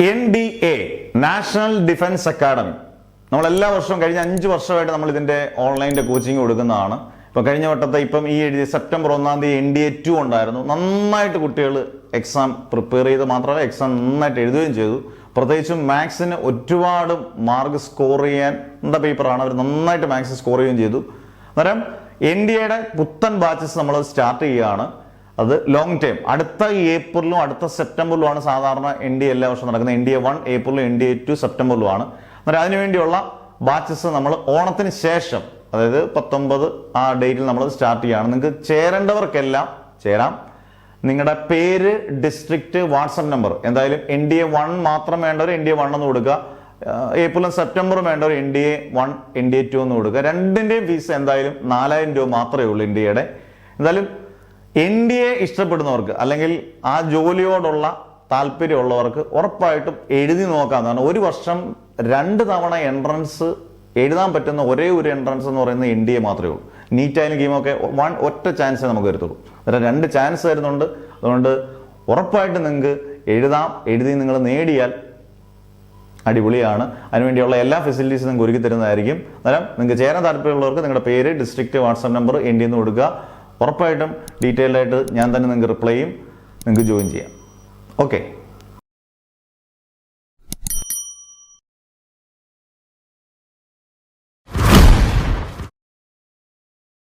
NDA national defence academy നമ്മൾ എല്ലാ വർഷവും കഴിഞ്ഞ 5 വർഷമായിട്ട് നമ്മൾ ഇതിന്റെ ഓൺലൈനിന്റെ കോച്ചിങ് കൊടുക്കുന്നതാണ്. ഇപ്പൊ കഴിഞ്ഞ വട്ടത്തെ ഇപ്പം ഈ എഴുതിയ സെപ്റ്റംബർ 1-ാം തീയതി NDA 2 ഉണ്ടായിരുന്നു. നന്നായിട്ട് കുട്ടികൾ എക്സാം പ്രിപ്പയർ ചെയ്ത് മാത്രമല്ല എക്സാം നന്നായിട്ട് എഴുതുകയും ചെയ്തു. പ്രത്യേകിച്ചും മാത്സിന് ഒരുപാട് മാർക്ക് സ്കോർ ചെയ്യേണ്ട പേപ്പറാണ്. അവർ നന്നായിട്ട് മാത്സ് സ്കോർ ചെയ്യുകയും ചെയ്തു. അന്നേരം NDAയുടെ പുത്തൻ ബാച്ചസ് നമ്മൾ സ്റ്റാർട്ട് ചെയ്യുകയാണ്. അത് ലോങ് ടൈം അടുത്ത ഏപ്രിലും അടുത്ത സെപ്റ്റംബറിലുമാണ് സാധാരണ NDA എല്ലാ വർഷവും നടക്കുന്നത്. NDA 1 ഏപ്രിലും NDA 2 സെപ്റ്റംബറിലുമാണ്. അന്നേരം അതിനുവേണ്ടിയുള്ള ബാച്ചസ് നമ്മൾ ഓണത്തിന് ശേഷം, അതായത് 19 ആ ഡേറ്റിൽ നമ്മൾ സ്റ്റാർട്ട് ചെയ്യുകയാണ്. നിങ്ങൾക്ക് ചേരേണ്ടവർക്കെല്ലാം ചേരാം. നിങ്ങളുടെ പേര്, ഡിസ്ട്രിക്ട്, വാട്സപ്പ് നമ്പർ, എന്തായാലും NDA 1 മാത്രം വേണ്ടവർ NDA 1 എന്ന് കൊടുക്കുക. ഏപ്രിലും സെപ്റ്റംബറും വേണ്ടവർ NDA 1 NDA 2 എന്ന് കൊടുക്കുക. രണ്ടിന്റെയും ഫീസ് എന്തായാലും 4000 രൂപ മാത്രമേ ഉള്ളൂ ഇന്ത്യയുടെ. എന്തായാലും NDA ഇഷ്ടപ്പെടുന്നവർക്ക് അല്ലെങ്കിൽ ആ ജോലിയോടുള്ള താല്പര്യമുള്ളവർക്ക് ഉറപ്പായിട്ടും എഴുതി നോക്കാവുന്നതാണ്. ഒരു വർഷം 2 തവണ എൻട്രൻസ് എഴുതാൻ പറ്റുന്ന ഒരേ ഒരു എൻട്രൻസ് എന്ന് പറയുന്നത് NDA മാത്രമേ ഉള്ളൂ. നീറ്റായാലും ഗെയിമൊക്കെ ഒറ്റ ചാൻസേ നമുക്ക് വരത്തുള്ളൂ. അന്നേരം 2 ചാൻസ് തരുന്നുണ്ട്. അതുകൊണ്ട് ഉറപ്പായിട്ടും നിങ്ങൾക്ക് എഴുതാം. എഴുതി നിങ്ങൾ നേടിയാൽ അടിപൊളിയാണ്. അതിനുവേണ്ടിയുള്ള എല്ലാ ഫെസിലിറ്റീസും നിങ്ങൾക്ക് ഒരുക്കി തരുന്നതായിരിക്കും. അന്നേരം നിങ്ങൾക്ക് ചേരാൻ താല്പര്യമുള്ളവർക്ക് നിങ്ങളുടെ പേര്, ഡിസ്ട്രിക്ട്, വാട്സാപ്പ് നമ്പർ NDA എന്ന് കൊടുക്കുക. ഉറപ്പായിട്ടും ഡീറ്റെയിൽഡ് ആയിട്ട് ഞാൻ തന്നെ നിങ്ങൾക്ക് റിപ്ലൈ ചെയ്യും. നിങ്ങൾക്ക് ജോയിൻ ചെയ്യാം. ഓക്കെ.